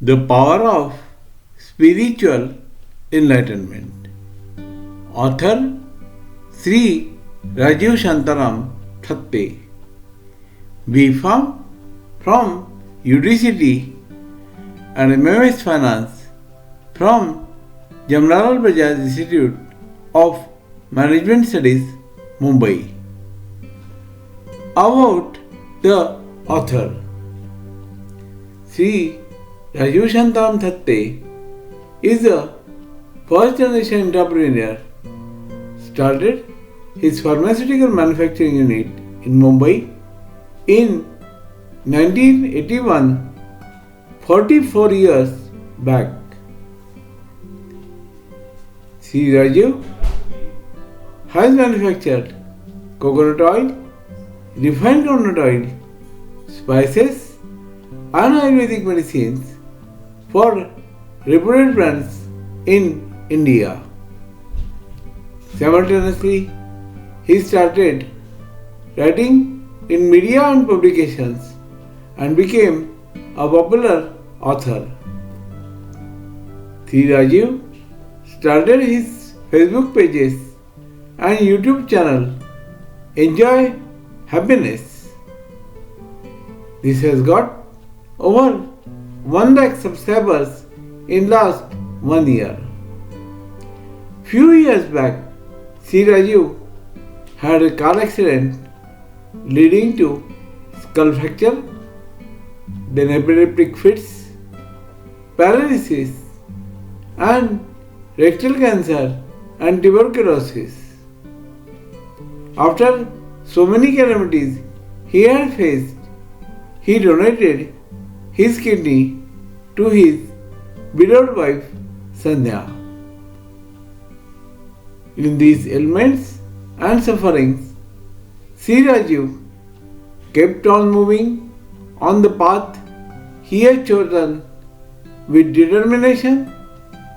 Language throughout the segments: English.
The power of spiritual enlightenment. Author Shri Rajeev Thatte. We found from UDCT and MMS Finance from Jamnalal Bajaj Institute of Management Studies, Mumbai. About the author. Shri Rajeev Thatte is a first generation entrepreneur. Started his pharmaceutical manufacturing unit in Mumbai in 1981, 44 years back. Shri Rajeev has manufactured coconut oil, refined coconut oil, spices, and Ayurvedic medicines for reputed brands in India. Simultaneously, he started writing in media and publications and became a popular author. Shri Rajeev started his Facebook pages and YouTube channel Enjoy Happiness. This has got over 1 lakh subscribers in last 1 year. Few years back, Shri Rajeev had a car accident leading to skull fracture, then epileptic fits, paralysis, and rectal cancer and tuberculosis. After so many calamities he had faced, he donated his kidney to his widowed wife Sandhya. In these ailments and sufferings, Shri Rajeev kept on moving on the path he had chosen with determination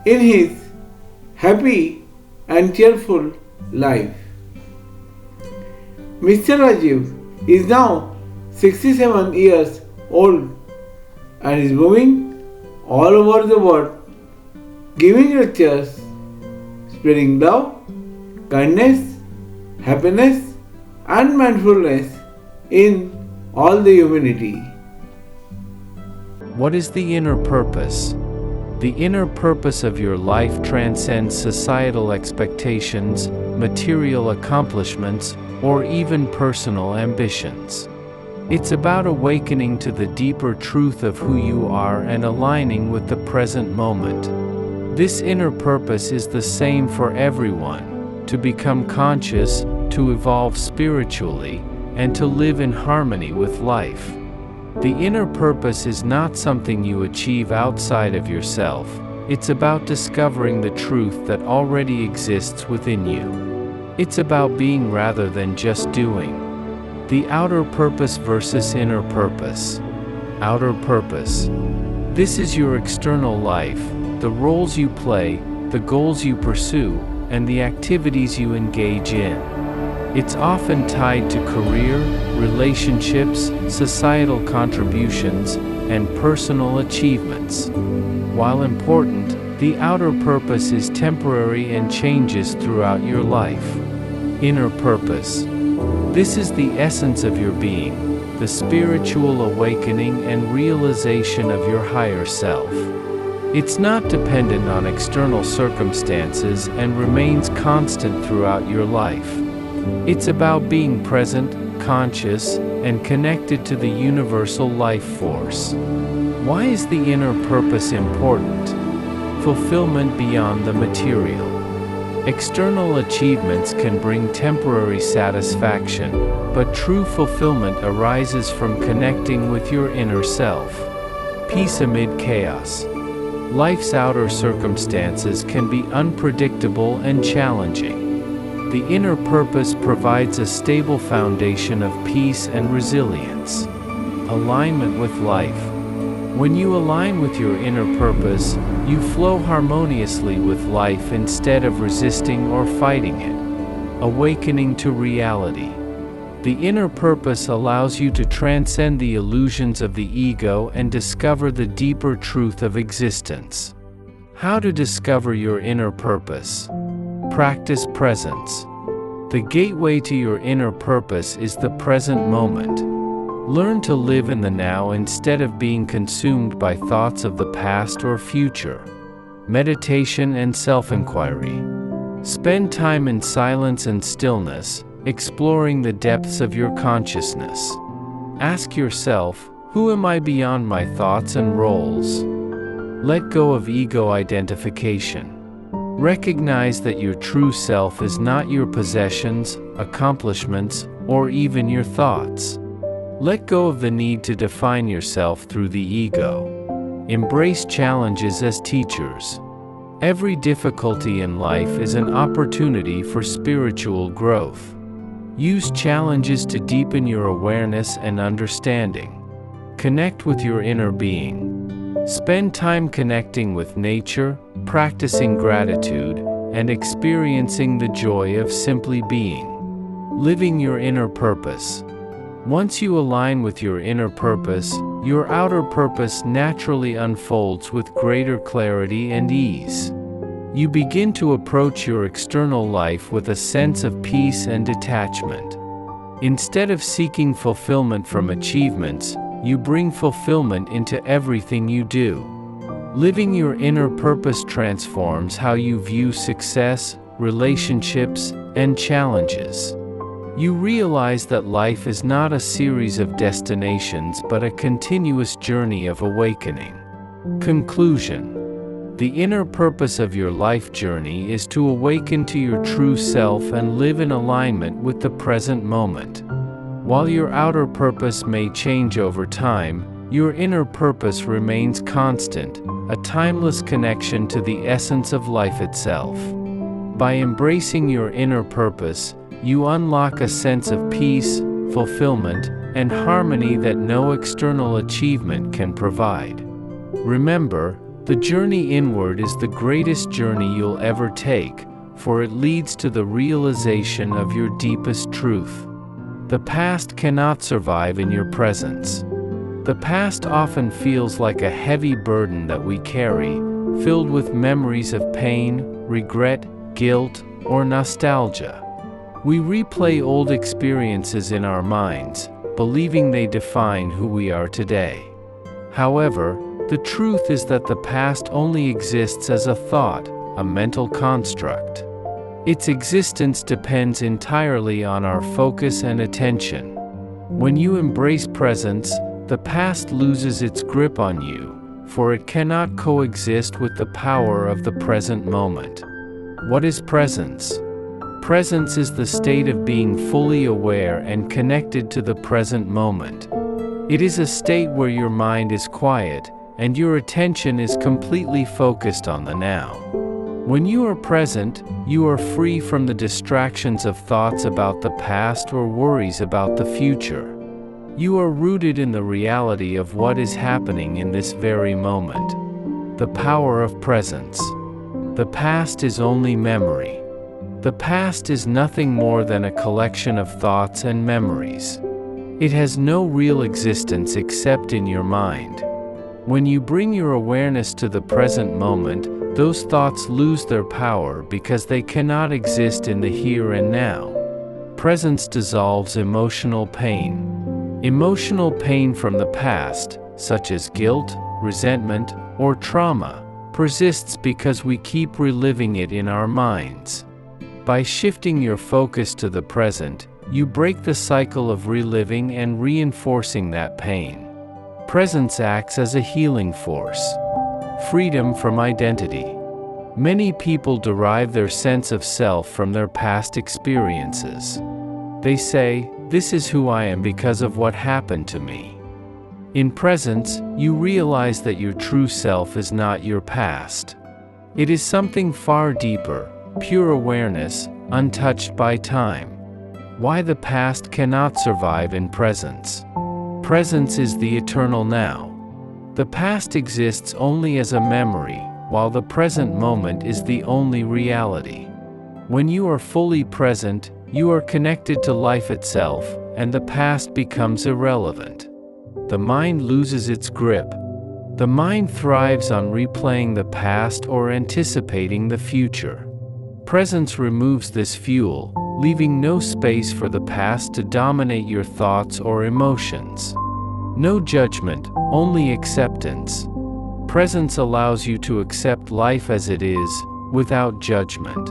in his happy and cheerful life. Mr. Rajeev is now 67 years old and is moving all over the world, giving lectures, spreading love, kindness, happiness, and mindfulness in all the humanity. What is the inner purpose? The inner purpose of your life transcends societal expectations, material accomplishments, or even personal ambitions. It's about awakening to the deeper truth of who you are and aligning with the present moment. This inner purpose is the same for everyone: to become conscious, to evolve spiritually, and to live in harmony with life. The inner purpose is not something you achieve outside of yourself. It's about discovering the truth that already exists within you. It's about being rather than just doing. The outer purpose versus inner purpose. Outer purpose. This is your external life, the roles you play, the goals you pursue, and the activities you engage in. It's often tied to career, relationships, societal contributions, and personal achievements. While important, the outer purpose is temporary and changes throughout your life. Inner purpose. This is the essence of your being, the spiritual awakening and realization of your higher self. It's not dependent on external circumstances and remains constant throughout your life. It's about being present, conscious, and connected to the universal life force. Why is the inner purpose important? Fulfillment beyond the material. External achievements can bring temporary satisfaction, but true fulfillment arises from connecting with your inner self. Peace amid chaos. Life's outer circumstances can be unpredictable and challenging. The inner purpose provides a stable foundation of peace and resilience. Alignment with life. When you align with your inner purpose, you flow harmoniously with life instead of resisting or fighting it. Awakening to reality. The inner purpose allows you to transcend the illusions of the ego and discover the deeper truth of existence. How to discover your inner purpose? Practice presence. The gateway to your inner purpose is the present moment. Learn to live in the now instead of being consumed by thoughts of the past or future. Meditation and self-inquiry. Spend time in silence and stillness, exploring the depths of your consciousness. Ask yourself, who am I beyond my thoughts and roles? Let go of ego identification. Recognize that your true self is not your possessions, accomplishments, or even your thoughts. Let go of the need to define yourself through the ego. Embrace challenges as teachers. Every difficulty in life is an opportunity for spiritual growth. Use challenges to deepen your awareness and understanding. Connect with your inner being. Spend time connecting with nature, practicing gratitude, and experiencing the joy of simply being. Living your inner purpose. Once you align with your inner purpose, your outer purpose naturally unfolds with greater clarity and ease. You begin to approach your external life with a sense of peace and detachment. Instead of seeking fulfillment from achievements, you bring fulfillment into everything you do. Living your inner purpose transforms how you view success, relationships, and challenges. You realize that life is not a series of destinations but a continuous journey of awakening. Conclusion. The inner purpose of your life journey is to awaken to your true self and live in alignment with the present moment. While your outer purpose may change over time, your inner purpose remains constant, a timeless connection to the essence of life itself. By embracing your inner purpose, you unlock a sense of peace, fulfillment, and harmony that no external achievement can provide. Remember, the journey inward is the greatest journey you'll ever take, for it leads to the realization of your deepest truth. The past cannot survive in your presence. The past often feels like a heavy burden that we carry, filled with memories of pain, regret, guilt, or nostalgia. We replay old experiences in our minds, believing they define who we are today. However, the truth is that the past only exists as a thought, a mental construct. Its existence depends entirely on our focus and attention. When you embrace presence, the past loses its grip on you, for it cannot coexist with the power of the present moment. What is presence? Presence is the state of being fully aware and connected to the present moment. It is a state where your mind is quiet, and your attention is completely focused on the now. When you are present, you are free from the distractions of thoughts about the past or worries about the future. You are rooted in the reality of what is happening in this very moment. The power of presence. The past is only memory. The past is nothing more than a collection of thoughts and memories. It has no real existence except in your mind. When you bring your awareness to the present moment, those thoughts lose their power because they cannot exist in the here and now. Presence dissolves emotional pain. Emotional pain from the past, such as guilt, resentment, or trauma, persists because we keep reliving it in our minds. By shifting your focus to the present, you break the cycle of reliving and reinforcing that pain. Presence acts as a healing force. Freedom from identity. Many people derive their sense of self from their past experiences. They say, "This is who I am because of what happened to me." In presence, you realize that your true self is not your past. It is something far deeper, pure awareness, untouched by time. Why the past cannot survive in presence. Presence is the eternal now. The past exists only as a memory, while the present moment is the only reality. When you are fully present, you are connected to life itself, and the past becomes irrelevant. The mind loses its grip. The mind thrives on replaying the past or anticipating the future. Presence removes this fuel, leaving no space for the past to dominate your thoughts or emotions. No judgment, only acceptance. Presence allows you to accept life as it is, without judgment.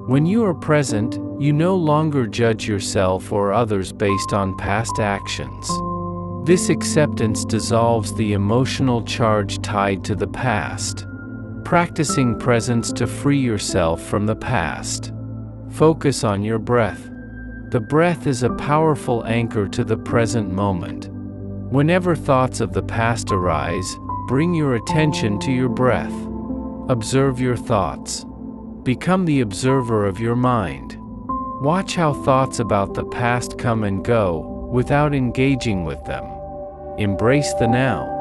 When you are present, you no longer judge yourself or others based on past actions. This acceptance dissolves the emotional charge tied to the past. Practicing presence to free yourself from the past. Focus on your breath. The breath is a powerful anchor to the present moment. Whenever thoughts of the past arise, bring your attention to your breath. Observe your thoughts. Become the observer of your mind. Watch how thoughts about the past come and go, without engaging with them. Embrace the now.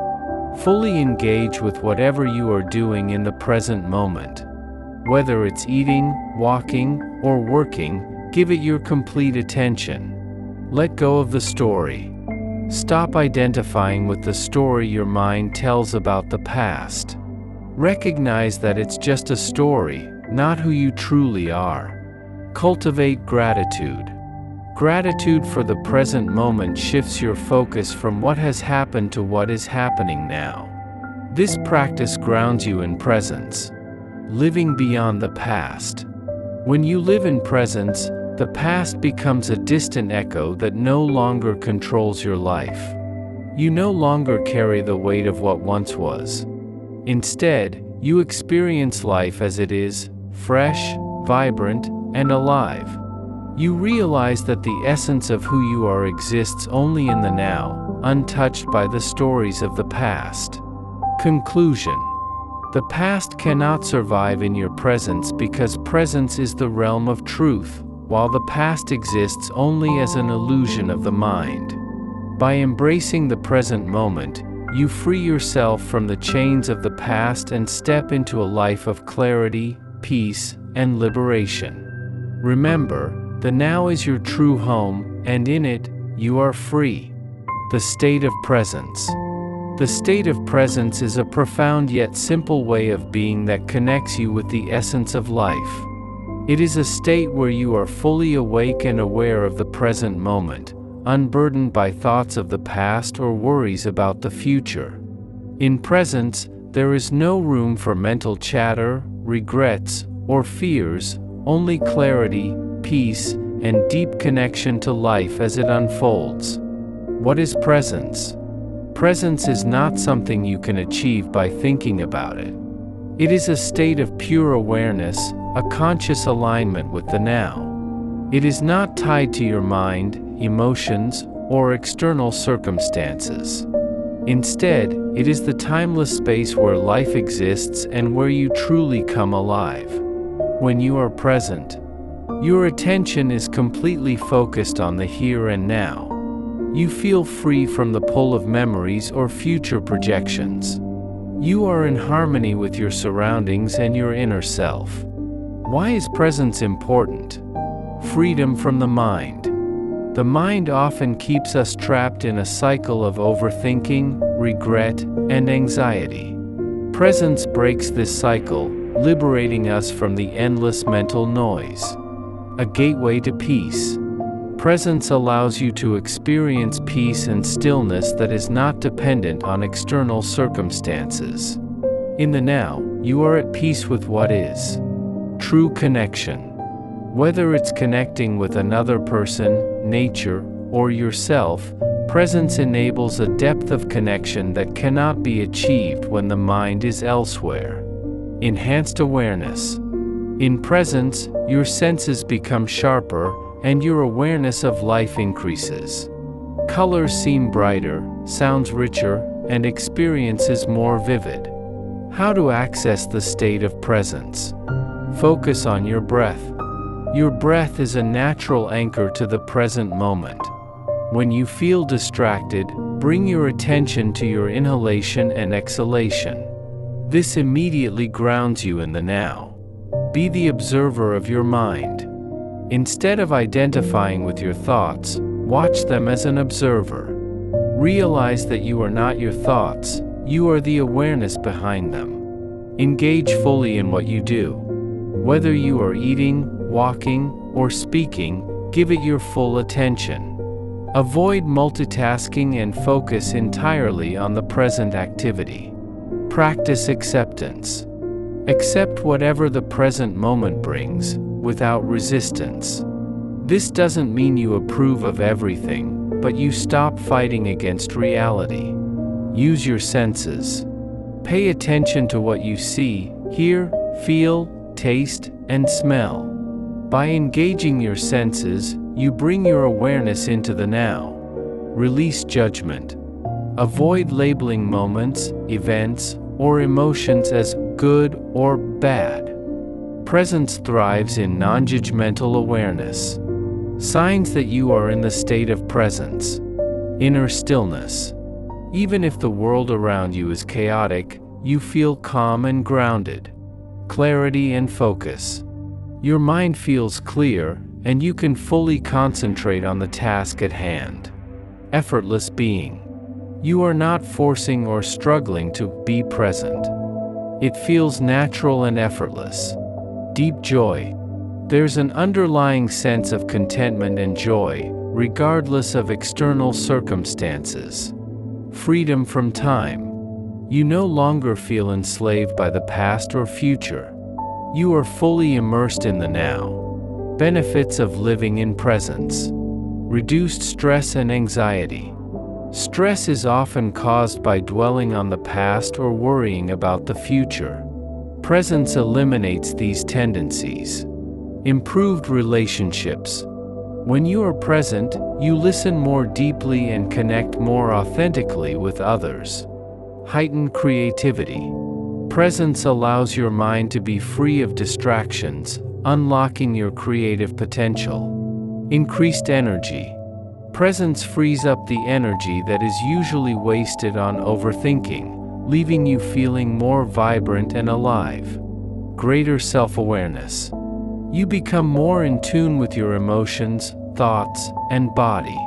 Fully engage with whatever you are doing in the present moment. Whether it's eating, walking, or working, give it your complete attention. Let go of the story. Stop identifying with the story your mind tells about the past. Recognize that it's just a story, not who you truly are. Cultivate gratitude. Gratitude for the present moment shifts your focus from what has happened to what is happening now. This practice grounds you in presence. Living beyond the past. When you live in presence, the past becomes a distant echo that no longer controls your life. You no longer carry the weight of what once was. Instead, you experience life as it is, fresh, vibrant, and alive. You realize that the essence of who you are exists only in the now, untouched by the stories of the past. Conclusion. The past cannot survive in your presence because presence is the realm of truth, while the past exists only as an illusion of the mind. By embracing the present moment, you free yourself from the chains of the past and step into a life of clarity, peace, and liberation. Remember, the now is your true home, and in it, you are free. The state of presence. The state of presence is a profound yet simple way of being that connects you with the essence of life. It is a state where you are fully awake and aware of the present moment, unburdened by thoughts of the past or worries about the future. In presence, there is no room for mental chatter, regrets, or fears, only clarity, peace, and deep connection to life as it unfolds. What is presence? Presence is not something you can achieve by thinking about it. It is a state of pure awareness, a conscious alignment with the now. It is not tied to your mind, emotions, or external circumstances. Instead, it is the timeless space where life exists and where you truly come alive. When you are present, your attention is completely focused on the here and now. You feel free from the pull of memories or future projections. You are in harmony with your surroundings and your inner self. Why is presence important? Freedom from the mind. The mind often keeps us trapped in a cycle of overthinking, regret, and anxiety. Presence breaks this cycle, liberating us from the endless mental noise. A gateway to peace. Presence allows you to experience peace and stillness that is not dependent on external circumstances. In the now, you are at peace with what is. True connection. Whether it's connecting with another person, nature, or yourself, presence enables a depth of connection that cannot be achieved when the mind is elsewhere. Enhanced awareness. In presence, your senses become sharper, and your awareness of life increases. Colors seem brighter, sounds richer, and experiences more vivid. How to access the state of presence? Focus on your breath. Your breath is a natural anchor to the present moment. When you feel distracted, bring your attention to your inhalation and exhalation. This immediately grounds you in the now. Be the observer of your mind. Instead of identifying with your thoughts, Watch them as an observer. Realize that you are not your thoughts, you are the awareness behind them. Engage fully in what you do. Whether you are eating, walking, or speaking, give it your full attention. Avoid multitasking and focus entirely on the present activity. Practice acceptance. Accept whatever the present moment brings, without resistance. This doesn't mean you approve of everything, but you stop fighting against reality. Use your senses. Pay attention to what you see, hear, feel, taste, and smell. By engaging your senses, you bring your awareness into the now. Release judgment. Avoid labeling moments, events, or emotions as good or bad. Presence thrives in non-judgmental awareness. Signs that you are in the state of presence. Inner stillness. Even if the world around you is chaotic, you feel calm and grounded. Clarity and focus. Your mind feels clear, and you can fully concentrate on the task at hand. Effortless being. You are not forcing or struggling to be present. It feels natural and effortless. Deep joy. There's an underlying sense of contentment and joy, regardless of external circumstances. Freedom from time. You no longer feel enslaved by the past or future. You are fully immersed in the now. Benefits of living in presence. Reduced stress and anxiety. Stress is often caused by dwelling on the past or worrying about the future. Presence eliminates these tendencies. Improved relationships. When you are present, you listen more deeply and connect more authentically with others. Heightened creativity. Presence allows your mind to be free of distractions, unlocking your creative potential. Increased energy. Presence frees up the energy that is usually wasted on overthinking, leaving you feeling more vibrant and alive. Greater self-awareness. You become more in tune with your emotions, thoughts, and body.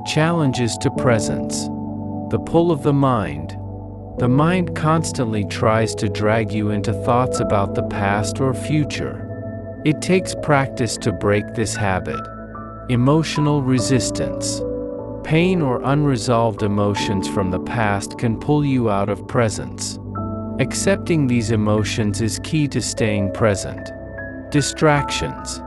Challenges to presence. The pull of the mind. The mind constantly tries to drag you into thoughts about the past or future. It takes practice to break this habit. Emotional resistance. Pain or unresolved emotions from the past can pull you out of presence. Accepting these emotions is key to staying present. Distractions.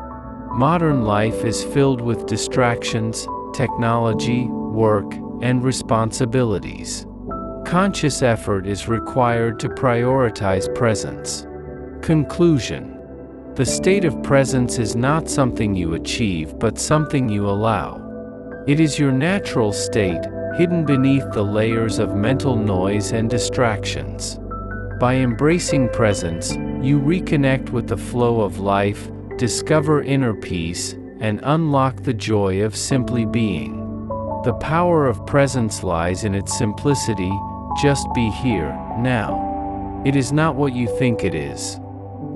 Modern life is filled with distractions, technology, work, and responsibilities. Conscious effort is required to prioritize presence. Conclusion. The state of presence is not something you achieve but something you allow. It is your natural state, hidden beneath the layers of mental noise and distractions. By embracing presence, you reconnect with the flow of life, discover inner peace, and unlock the joy of simply being. The power of presence lies in its simplicity. Just be here, now. It is not what you think it is.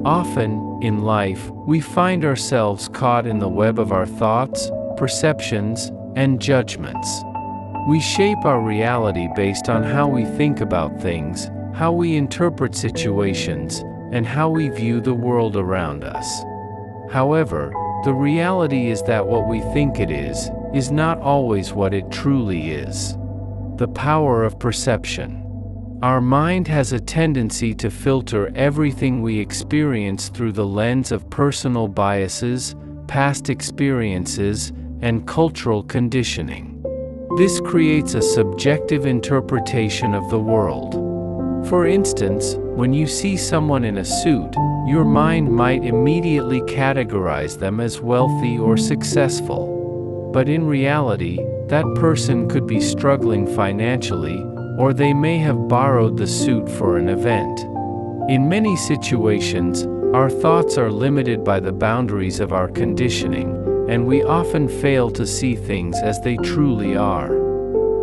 Often, in life, we find ourselves caught in the web of our thoughts, perceptions, and judgments. We shape our reality based on how we think about things, how we interpret situations, and how we view the world around us. However, the reality is that what we think it is not always what it truly is. The power of perception. Our mind has a tendency to filter everything we experience through the lens of personal biases, past experiences, and cultural conditioning. This creates a subjective interpretation of the world. For instance, when you see someone in a suit, your mind might immediately categorize them as wealthy or successful. But in reality, that person could be struggling financially, or they may have borrowed the suit for an event. In many situations, our thoughts are limited by the boundaries of our conditioning, and we often fail to see things as they truly are.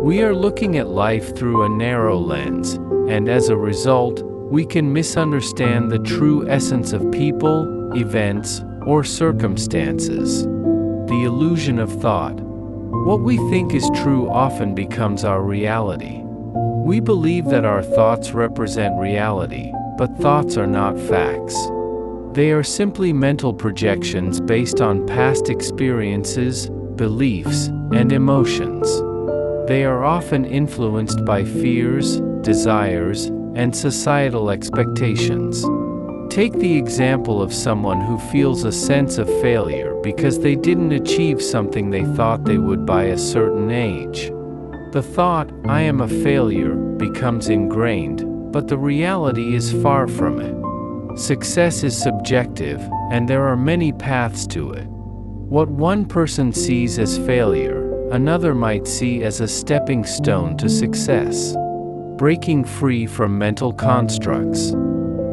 We are looking at life through a narrow lens, and as a result, we can misunderstand the true essence of people, events, or circumstances. The illusion of thought. What we think is true often becomes our reality. We believe that our thoughts represent reality, but thoughts are not facts. They are simply mental projections based on past experiences, beliefs, and emotions. They are often influenced by fears, desires, and societal expectations. Take the example of someone who feels a sense of failure because they didn't achieve something they thought they would by a certain age. The thought, "I am a failure," becomes ingrained, but the reality is far from it. Success is subjective, and there are many paths to it. What one person sees as failure, another might see as a stepping stone to success. Breaking free from mental constructs.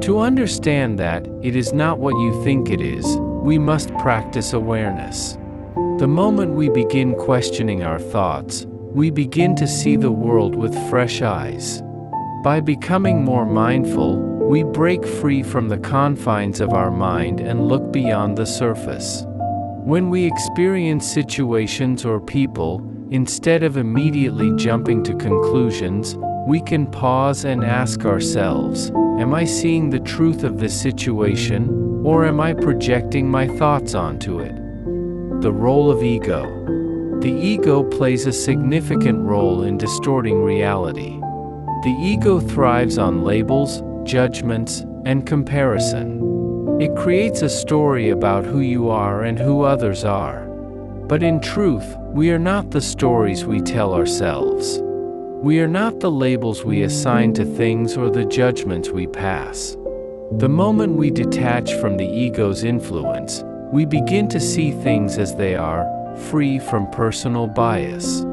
To understand that it is not what you think it is, we must practice awareness. The moment we begin questioning our thoughts, we begin to see the world with fresh eyes. By becoming more mindful, we break free from the confines of our mind and look beyond the surface. When we experience situations or people, instead of immediately jumping to conclusions, we can pause and ask ourselves, am I seeing the truth of this situation, or am I projecting my thoughts onto it? The role of ego. The ego plays a significant role in distorting reality. The ego thrives on labels, judgments, and comparison. It creates a story about who you are and who others are. But in truth, we are not the stories we tell ourselves. We are not the labels we assign to things or the judgments we pass. The moment we detach from the ego's influence, we begin to see things as they are, free from personal bias.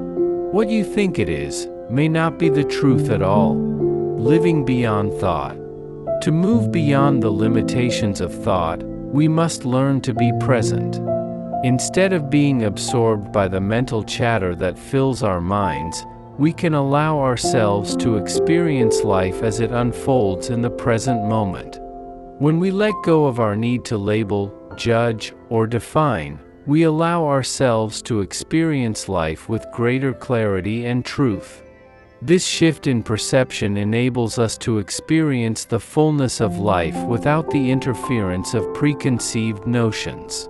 What you think it is may not be the truth at all. Living beyond thought. To move beyond the limitations of thought, we must learn to be present. Instead of being absorbed by the mental chatter that fills our minds, we can allow ourselves to experience life as it unfolds in the present moment. When we let go of our need to label, judge, or define, we allow ourselves to experience life with greater clarity and truth. This shift in perception enables us to experience the fullness of life without the interference of preconceived notions.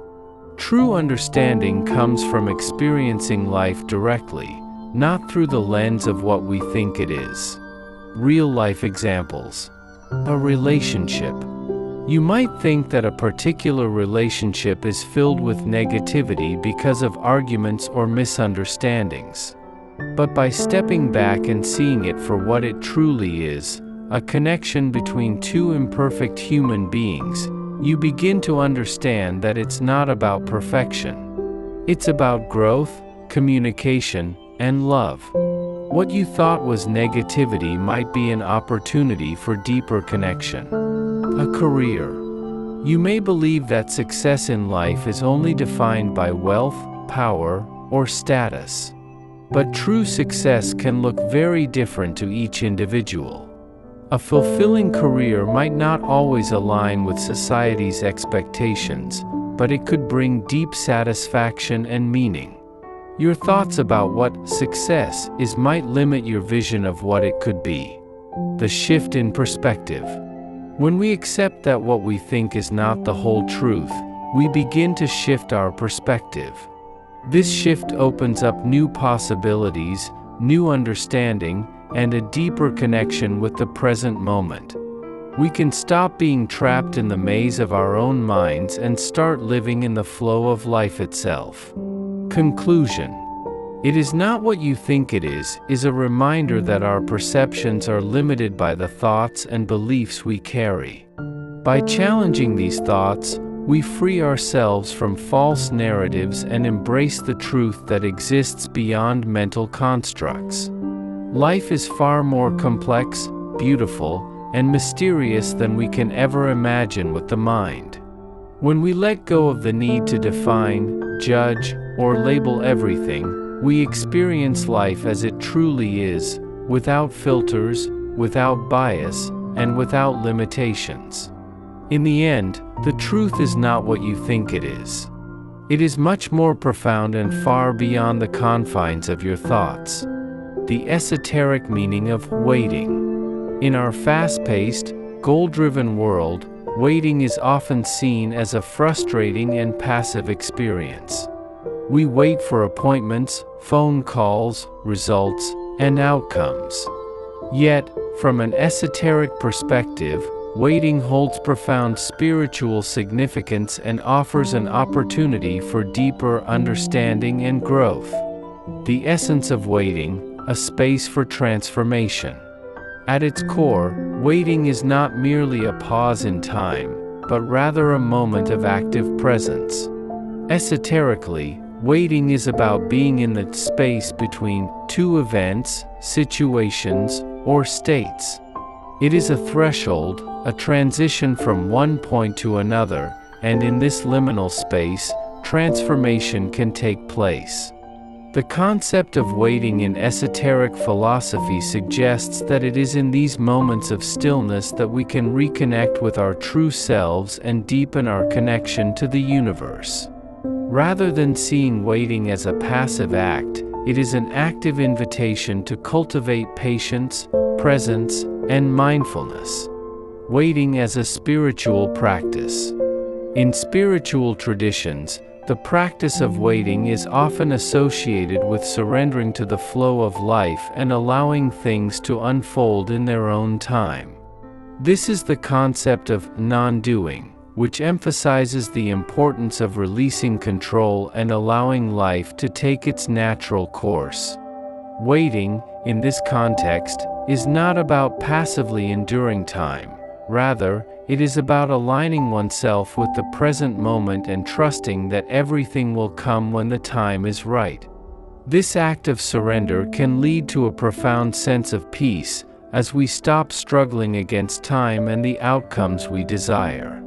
True understanding comes from experiencing life directly, not through the lens of what we think it is. Real-life examples. A relationship. You might think that a particular relationship is filled with negativity because of arguments or misunderstandings. But by stepping back and seeing it for what it truly is, a connection between two imperfect human beings, you begin to understand that it's not about perfection. It's about growth, communication, and love. What you thought was negativity might be an opportunity for deeper connection. A career. You may believe that success in life is only defined by wealth, power, or status. But true success can look very different to each individual. A fulfilling career might not always align with society's expectations, but it could bring deep satisfaction and meaning. Your thoughts about what success is might limit your vision of what it could be. The shift in perspective. When we accept that what we think is not the whole truth, we begin to shift our perspective. This shift opens up new possibilities, new understanding, and a deeper connection with the present moment. We can stop being trapped in the maze of our own minds and start living in the flow of life itself. Conclusion. It is not what you think it is a reminder that our perceptions are limited by the thoughts and beliefs we carry. By challenging these thoughts, we free ourselves from false narratives and embrace the truth that exists beyond mental constructs. Life is far more complex, beautiful, and mysterious than we can ever imagine with the mind. When we let go of the need to define, judge, or label everything, we experience life as it truly is, without filters, without bias, and without limitations. In the end, the truth is not what you think it is. It is much more profound and far beyond the confines of your thoughts. The esoteric meaning of waiting. In our fast-paced, goal-driven world, waiting is often seen as a frustrating and passive experience. We wait for appointments, phone calls, results, and outcomes. Yet, from an esoteric perspective, waiting holds profound spiritual significance and offers an opportunity for deeper understanding and growth. The essence of waiting, a space for transformation. At its core, waiting is not merely a pause in time, but rather a moment of active presence. Esoterically, waiting is about being in the space between two events, situations, or states. It is a threshold, a transition from one point to another, and in this liminal space, transformation can take place. The concept of waiting in esoteric philosophy suggests that it is in these moments of stillness that we can reconnect with our true selves and deepen our connection to the universe. Rather than seeing waiting as a passive act, it is an active invitation to cultivate patience, presence, and mindfulness. Waiting as a spiritual practice. In spiritual traditions, the practice of waiting is often associated with surrendering to the flow of life and allowing things to unfold in their own time. This is the concept of non-doing, which emphasizes the importance of releasing control and allowing life to take its natural course. Waiting, in this context, is not about passively enduring time. Rather, it is about aligning oneself with the present moment and trusting that everything will come when the time is right. This act of surrender can lead to a profound sense of peace, as we stop struggling against time and the outcomes we desire.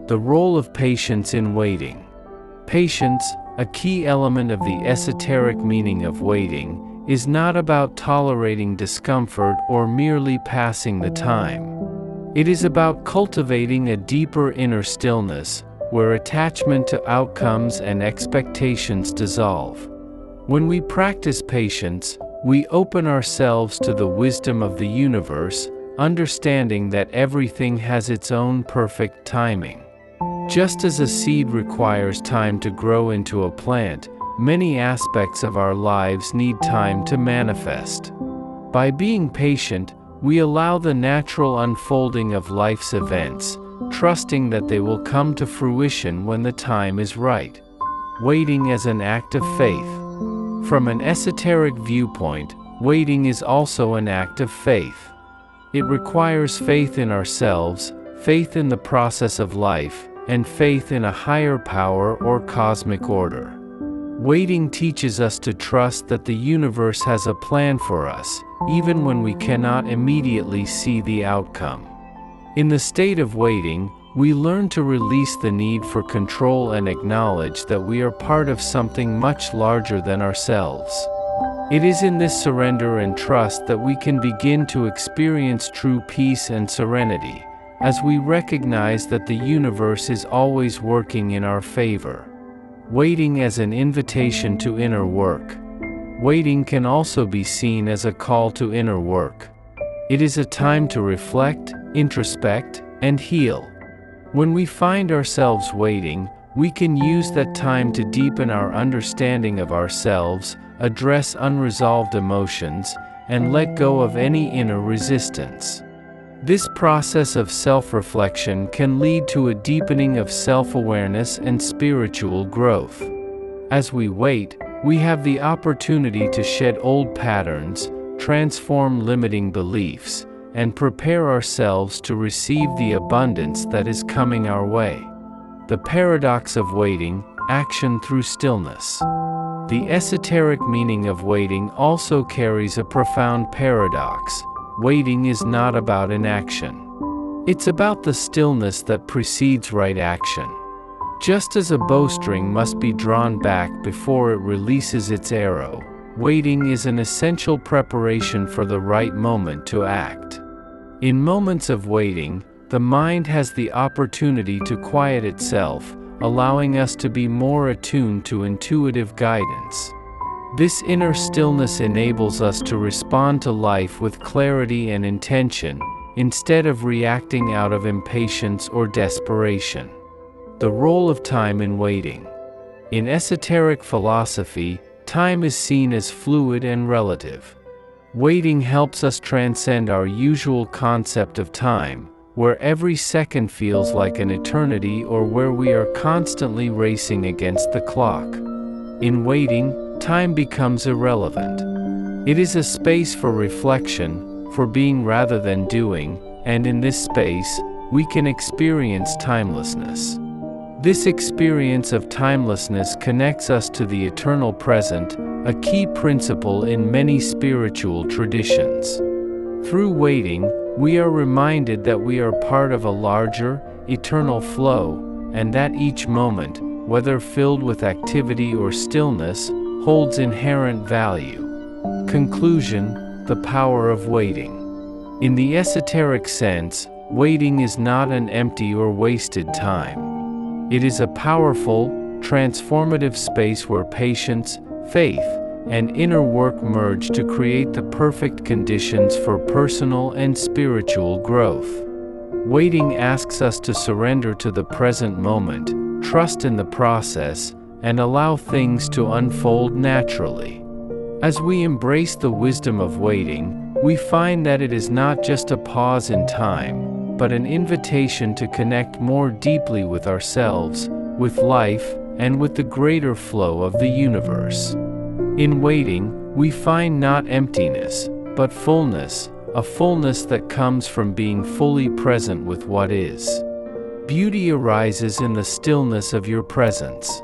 The role of patience in waiting. Patience, a key element of the esoteric meaning of waiting, is not about tolerating discomfort or merely passing the time. It is about cultivating a deeper inner stillness, where attachment to outcomes and expectations dissolve. When we practice patience, we open ourselves to the wisdom of the universe, understanding that everything has its own perfect timing. Just as a seed requires time to grow into a plant, many aspects of our lives need time to manifest. By being patient, we allow the natural unfolding of life's events, trusting that they will come to fruition when the time is right. Waiting as an act of faith. From an esoteric viewpoint, waiting is also an act of faith. It requires faith in ourselves, faith in the process of life, and faith in a higher power or cosmic order. Waiting teaches us to trust that the universe has a plan for us, even when we cannot immediately see the outcome. In the state of waiting, we learn to release the need for control and acknowledge that we are part of something much larger than ourselves. It is in this surrender and trust that we can begin to experience true peace and serenity, as we recognize that the universe is always working in our favor. Waiting as an invitation to inner work. Waiting can also be seen as a call to inner work. It is a time to reflect, introspect, and heal. When we find ourselves waiting, we can use that time to deepen our understanding of ourselves, address unresolved emotions, and let go of any inner resistance. This process of self-reflection can lead to a deepening of self-awareness and spiritual growth. As we wait, we have the opportunity to shed old patterns, transform limiting beliefs, and prepare ourselves to receive the abundance that is coming our way. The paradox of waiting, action through stillness. The esoteric meaning of waiting also carries a profound paradox. Waiting is not about inaction. It's about the stillness that precedes right action. Just as a bowstring must be drawn back before it releases its arrow, waiting is an essential preparation for the right moment to act. In moments of waiting, the mind has the opportunity to quiet itself, allowing us to be more attuned to intuitive guidance. This inner stillness enables us to respond to life with clarity and intention, instead of reacting out of impatience or desperation. The role of time in waiting. In esoteric philosophy, time is seen as fluid and relative. Waiting helps us transcend our usual concept of time, where every second feels like an eternity or where we are constantly racing against the clock. In waiting, time becomes irrelevant. It is a space for reflection, for being rather than doing, and in this space, we can experience timelessness. This experience of timelessness connects us to the eternal present, a key principle in many spiritual traditions. Through waiting, we are reminded that we are part of a larger, eternal flow, and that each moment, whether filled with activity or stillness, holds inherent value. Conclusion: the power of waiting. In the esoteric sense, waiting is not an empty or wasted time. It is a powerful, transformative space where patience, faith, and inner work merge to create the perfect conditions for personal and spiritual growth. Waiting asks us to surrender to the present moment, trust in the process, and allow things to unfold naturally. As we embrace the wisdom of waiting, we find that it is not just a pause in time, but an invitation to connect more deeply with ourselves, with life, and with the greater flow of the universe. In waiting, we find not emptiness, but fullness, a fullness that comes from being fully present with what is. Beauty arises in the stillness of your presence.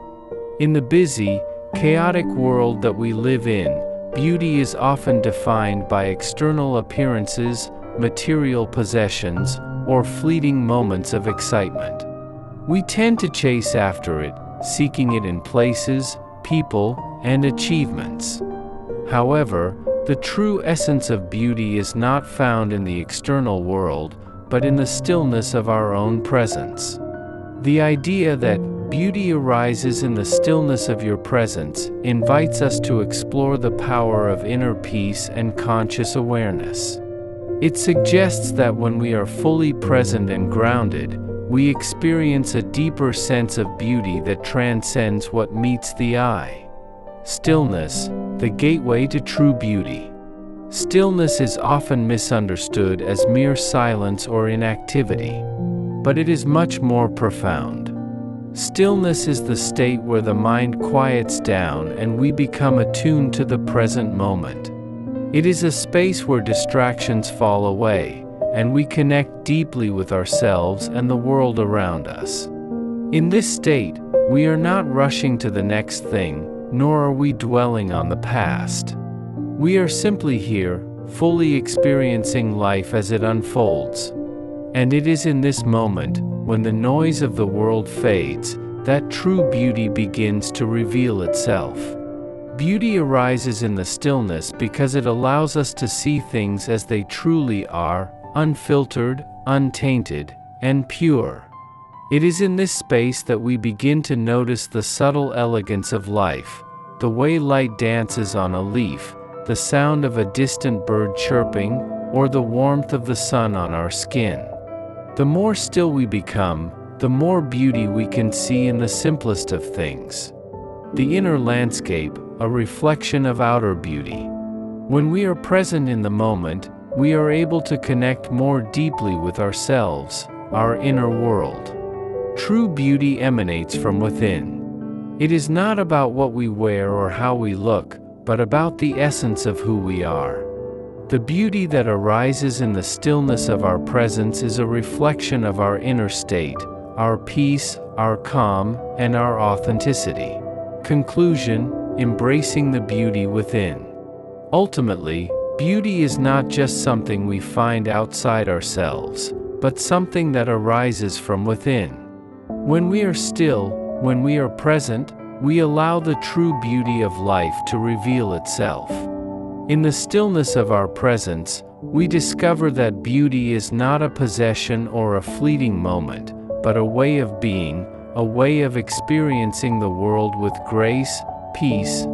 In the busy, chaotic world that we live in, beauty is often defined by external appearances, material possessions, or fleeting moments of excitement. We tend to chase after it, seeking it in places, people, and achievements. However, the true essence of beauty is not found in the external world, but in the stillness of our own presence. The idea that beauty arises in the stillness of your presence invites us to explore the power of inner peace and conscious awareness. It suggests that when we are fully present and grounded, we experience a deeper sense of beauty that transcends what meets the eye. Stillness, the gateway to true beauty. Stillness is often misunderstood as mere silence or inactivity, but it is much more profound. Stillness is the state where the mind quiets down and we become attuned to the present moment. It is a space where distractions fall away, and we connect deeply with ourselves and the world around us. In this state, we are not rushing to the next thing, nor are we dwelling on the past. We are simply here, fully experiencing life as it unfolds. And it is in this moment, when the noise of the world fades, that true beauty begins to reveal itself. Beauty arises in the stillness because it allows us to see things as they truly are, unfiltered, untainted, and pure. It is in this space that we begin to notice the subtle elegance of life, the way light dances on a leaf, the sound of a distant bird chirping, or the warmth of the sun on our skin. The more still we become, the more beauty we can see in the simplest of things. The inner landscape, a reflection of outer beauty. When we are present in the moment, we are able to connect more deeply with ourselves, our inner world. True beauty emanates from within. It is not about what we wear or how we look, but about the essence of who we are. The beauty that arises in the stillness of our presence is a reflection of our inner state, our peace, our calm, and our authenticity. Conclusion: embracing the beauty within. Ultimately, beauty is not just something we find outside ourselves, but something that arises from within. When we are still, when we are present, we allow the true beauty of life to reveal itself. In the stillness of our presence, we discover that beauty is not a possession or a fleeting moment, but a way of being, a way of experiencing the world with grace, peace,